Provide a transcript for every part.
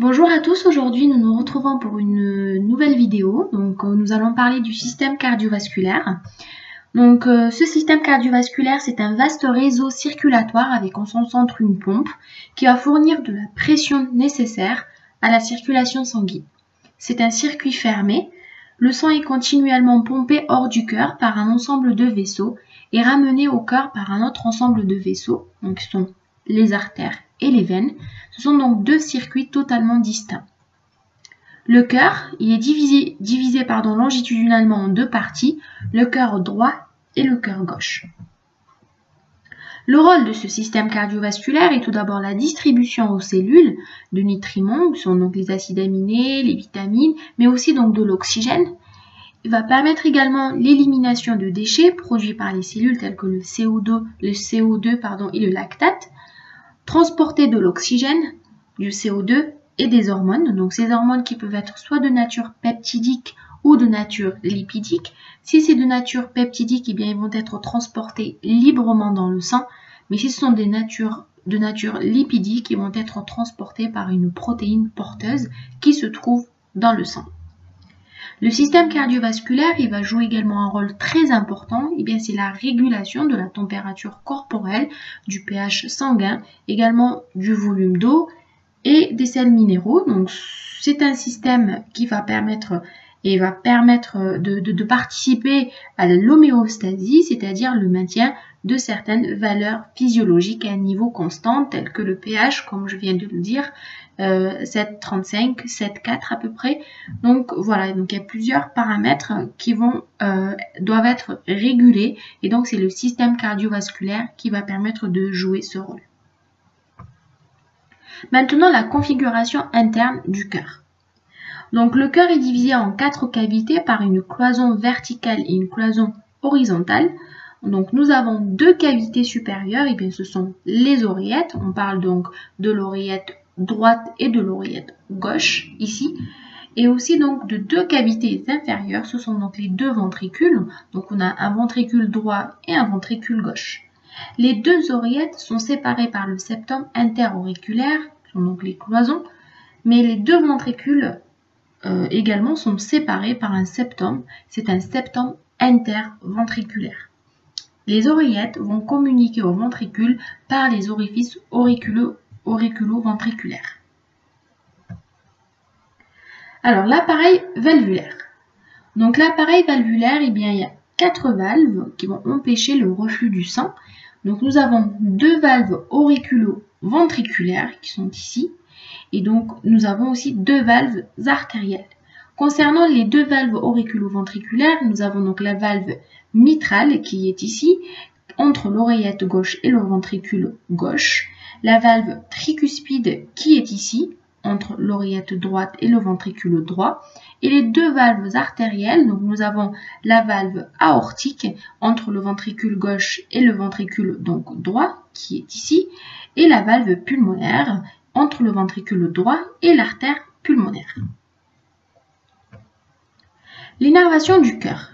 Bonjour à tous, aujourd'hui nous nous retrouvons pour une nouvelle vidéo. Nous allons parler du système cardiovasculaire. Ce système cardiovasculaire, c'est un vaste réseau circulatoire avec en son centre une pompe qui va fournir de la pression nécessaire à la circulation sanguine. C'est un circuit fermé. Le sang est continuellement pompé hors du cœur par un ensemble de vaisseaux et ramené au cœur par un autre ensemble de vaisseaux, donc ce sont les artères et les veines. Ce sont donc deux circuits totalement distincts. Le cœur, il est divisé longitudinalement en deux parties, le cœur droit et le cœur gauche. Le rôle de ce système cardiovasculaire est tout d'abord la distribution aux cellules de nutriments, qui sont donc les acides aminés, les vitamines, mais aussi donc de l'oxygène. Il va permettre également l'élimination de déchets produits par les cellules tels que le CO2 et le lactate, transporter de l'oxygène, du CO2 et des hormones. Donc ces hormones qui peuvent être soit de nature peptidique ou de nature lipidique. Si c'est de nature peptidique, eh bien, ils vont être transportés librement dans le sang. Mais si ce sont de nature lipidique, ils vont être transportés par une protéine porteuse qui se trouve dans le sang. Le système cardiovasculaire, il va jouer également un rôle très important, c'est la régulation de la température corporelle, du pH sanguin, également du volume d'eau et des sels minéraux. Donc c'est un système qui va permettre de participer à l'homéostasie, c'est-à-dire le maintien de certaines valeurs physiologiques à un niveau constant, tel que le pH, comme je viens de le dire, 7,35, 7,4 à peu près. Donc voilà, donc il y a plusieurs paramètres qui doivent être régulés, et donc c'est le système cardiovasculaire qui va permettre de jouer ce rôle. Maintenant, la configuration interne du cœur. Donc le cœur est divisé en 4 cavités par une cloison verticale et une cloison horizontale. Donc nous avons 2 cavités supérieures, ce sont les oreillettes. On parle donc de l'oreillette droite et de l'oreillette gauche ici. Et aussi donc de 2 cavités inférieures, ce sont donc les 2 ventricules. Donc on a un ventricule droit et un ventricule gauche. Les 2 oreillettes sont séparées par le septum interauriculaire, qui sont donc les cloisons, mais les 2 ventricules également sont séparés par un septum, c'est un septum interventriculaire. Les oreillettes vont communiquer au ventricule par les orifices auriculo-ventriculaires. Alors l'appareil valvulaire. Donc l'appareil valvulaire, il y a 4 valves qui vont empêcher le reflux du sang. Donc nous avons 2 valves auriculo-ventriculaires qui sont ici. Et donc, nous avons aussi 2 valves artérielles. Concernant les 2 valves auriculo-ventriculaires, nous avons donc la valve mitrale qui est ici, entre l'oreillette gauche et le ventricule gauche. La valve tricuspide qui est ici, entre l'oreillette droite et le ventricule droit. Et les 2 valves artérielles, donc nous avons la valve aortique, entre le ventricule gauche et le ventricule droit, qui est ici. Et la valve pulmonaire, entre le ventricule droit et l'artère pulmonaire. L'innervation du cœur.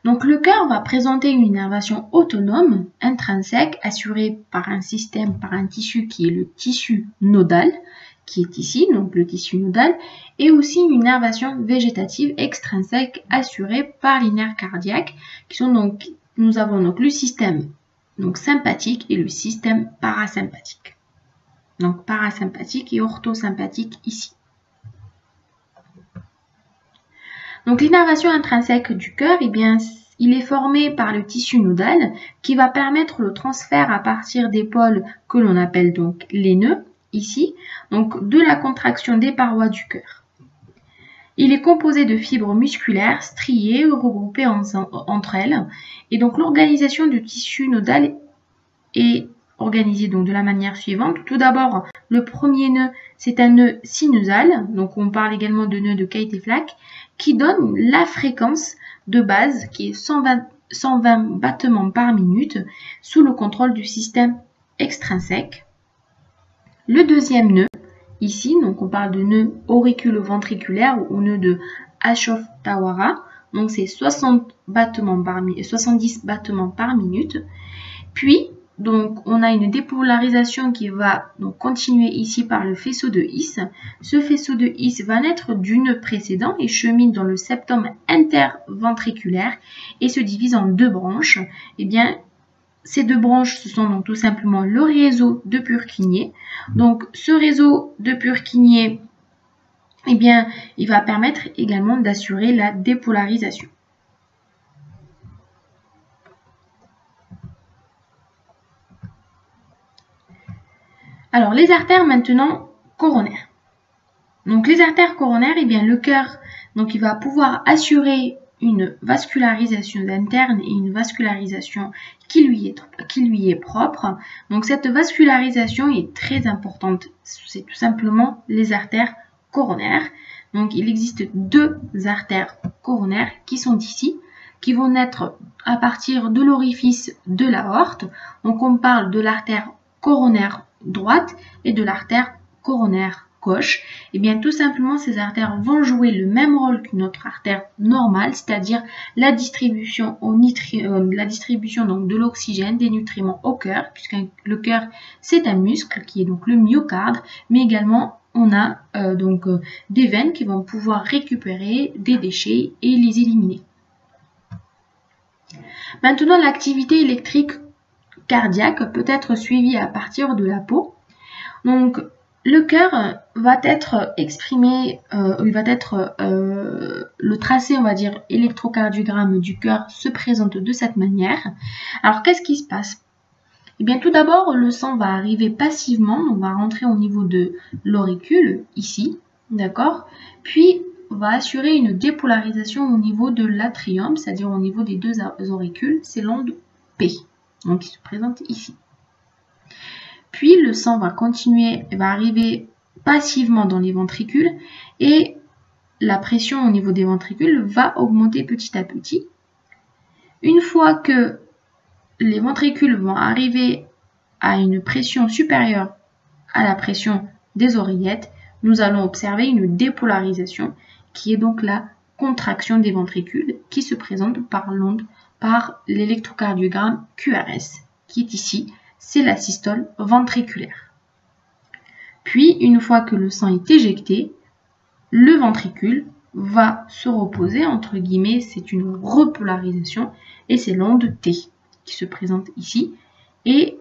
Donc le cœur va présenter une innervation autonome, intrinsèque, assurée par un tissu qui est le tissu nodal, qui est ici, donc le tissu nodal, et aussi une innervation végétative extrinsèque assurée par les nerfs cardiaques, nous avons donc le système sympathique et le système parasympathique. Donc parasympathique et orthosympathique ici. Donc l'innervation intrinsèque du cœur, il est formé par le tissu nodal qui va permettre le transfert à partir des pôles que l'on appelle donc les nœuds, ici, donc de la contraction des parois du cœur. Il est composé de fibres musculaires striées ou regroupées entre elles. Et donc l'organisation du tissu nodal est organisé donc de la manière suivante. Tout d'abord, le premier nœud, c'est un nœud sinusal, donc on parle également de nœud de Kite-Flack, qui donne la fréquence de base qui est 120 battements par minute sous le contrôle du système extrinsèque. Le deuxième nœud, ici, donc on parle de nœud auriculo-ventriculaire ou nœud de Ashoff-Tawara, donc c'est 70 battements par minute. Puis, donc on a une dépolarisation qui va donc continuer ici par le faisceau de His. Ce faisceau de His va naître du nœud précédent et chemine dans le septum interventriculaire et se divise en deux branches. Eh bien, ces deux branches, ce sont donc tout simplement le réseau de Purkinje. Donc ce réseau de Purkinje, eh bien, il va permettre également d'assurer la dépolarisation. Alors, les artères maintenant coronaires. Donc, les artères coronaires, eh bien, le cœur, donc, il va pouvoir assurer une vascularisation interne et une vascularisation qui lui est propre. Donc, cette vascularisation est très importante. C'est tout simplement les artères coronaires. Donc, il existe deux artères coronaires qui sont ici, qui vont naître à partir de l'orifice de l'aorte. Donc, on parle de l'artère coronaire droite et de l'artère coronaire gauche. Et bien tout simplement ces artères vont jouer le même rôle qu'une autre artère normale, c'est-à-dire la distribution donc de l'oxygène, des nutriments au cœur, puisque le cœur c'est un muscle qui est donc le myocarde, mais également on a des veines qui vont pouvoir récupérer des déchets et les éliminer. Maintenant, l'activité électrique cardiaque peut être suivie à partir de la peau. Donc, le cœur va être exprimé, le tracé, on va dire, électrocardiogramme du cœur se présente de cette manière. Alors, qu'est-ce qui se passe? Eh bien, tout d'abord, le sang va arriver passivement, on va rentrer au niveau de l'auricule, ici, d'accord? Puis, va assurer une dépolarisation au niveau de l'atrium, c'est-à-dire au niveau des deux auricules, c'est l'onde P. Donc, il se présente ici. Puis, le sang va continuer, va arriver passivement dans les ventricules et la pression au niveau des ventricules va augmenter petit à petit. Une fois que les ventricules vont arriver à une pression supérieure à la pression des oreillettes, nous allons observer une dépolarisation qui est donc la contraction des ventricules qui se présente par l'onde, par l'électrocardiogramme QRS qui est ici, c'est la systole ventriculaire. Puis, une fois que le sang est éjecté, le ventricule va se reposer, entre guillemets, c'est une repolarisation et c'est l'onde T qui se présente ici. Et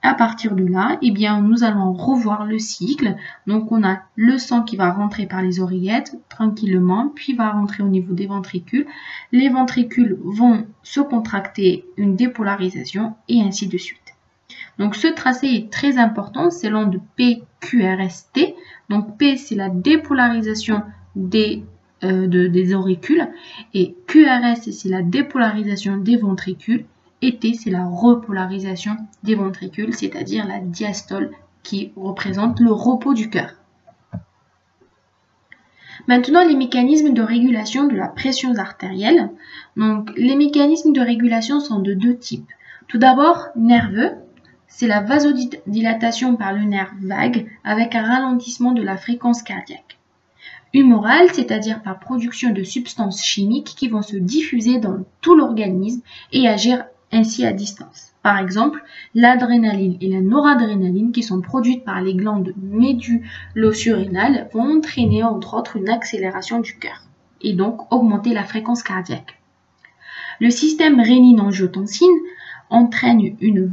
à partir de là, eh bien, nous allons revoir le cycle. Donc, on a le sang qui va rentrer par les oreillettes tranquillement, puis va rentrer au niveau des ventricules. Les ventricules vont se contracter, une dépolarisation et ainsi de suite. Donc, ce tracé est très important, c'est l'onde PQRST. Donc, P, c'est la dépolarisation des auricules et QRS, c'est la dépolarisation des ventricules. Et T, c'est la repolarisation des ventricules, c'est-à-dire la diastole qui représente le repos du cœur. Maintenant, les mécanismes de régulation de la pression artérielle. Donc, les mécanismes de régulation sont de deux types. Tout d'abord, nerveux, c'est la vasodilatation par le nerf vague avec un ralentissement de la fréquence cardiaque. Humoral, c'est-à-dire par production de substances chimiques qui vont se diffuser dans tout l'organisme et agir ainsi à distance. Par exemple, l'adrénaline et la noradrénaline qui sont produites par les glandes médulosurrénales vont entraîner entre autres une accélération du cœur et donc augmenter la fréquence cardiaque. Le système rénine-angiotensine entraîne une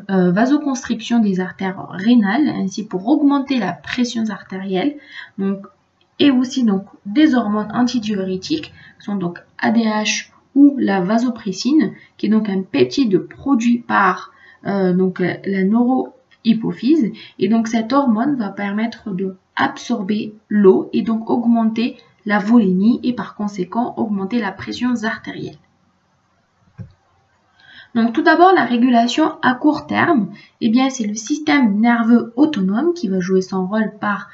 vasoconstriction des artères rénales ainsi pour augmenter la pression artérielle et aussi donc des hormones antidiurétiques qui sont donc ADH ou la vasopressine, qui est donc un peptide produit par la neurohypophyse. Et donc cette hormone va permettre de absorber l'eau et donc augmenter la volémie et par conséquent augmenter la pression artérielle. Donc tout d'abord la régulation à court terme, eh bien c'est le système nerveux autonome qui va jouer son rôle par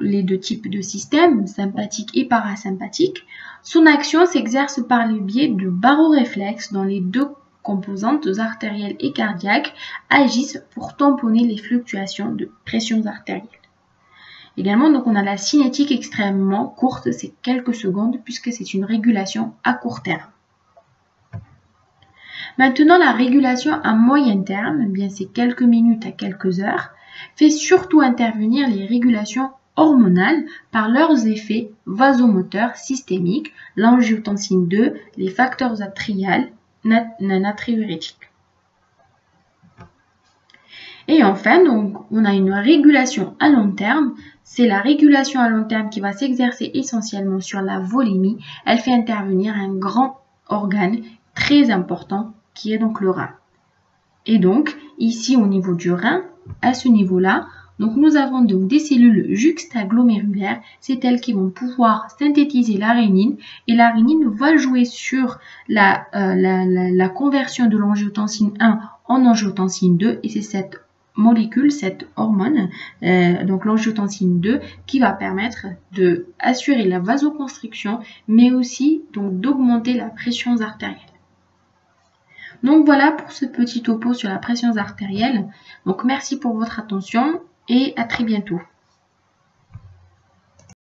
les deux types de systèmes, sympathique et parasympathique. Son action s'exerce par le biais de baroréflexes dont les deux composantes artérielles et cardiaques agissent pour tamponner les fluctuations de pression artérielle. Également, donc on a la cinétique extrêmement courte, c'est quelques secondes puisque c'est une régulation à court terme. Maintenant, la régulation à moyen terme, eh bien c'est quelques minutes à quelques heures, fait surtout intervenir les régulations hormonales par leurs effets vasomoteurs systémiques, l'angiotensine 2, les facteurs atriales, natriurétiques. Et enfin, donc, on a une régulation à long terme. C'est la régulation à long terme qui va s'exercer essentiellement sur la volémie. Elle fait intervenir un grand organe très important qui est donc le rein. Et donc, ici au niveau du rein, à ce niveau-là, donc nous avons donc des cellules juxtaglomérulaires, c'est elles qui vont pouvoir synthétiser la rénine et la rénine va jouer sur la conversion de l'angiotensine 1 en angiotensine 2 et c'est cette molécule, cette hormone, donc l'angiotensine 2, qui va permettre d'assurer la vasoconstriction mais aussi donc d'augmenter la pression artérielle. Donc voilà pour ce petit topo sur la pression artérielle. Donc merci pour votre attention et à très bientôt.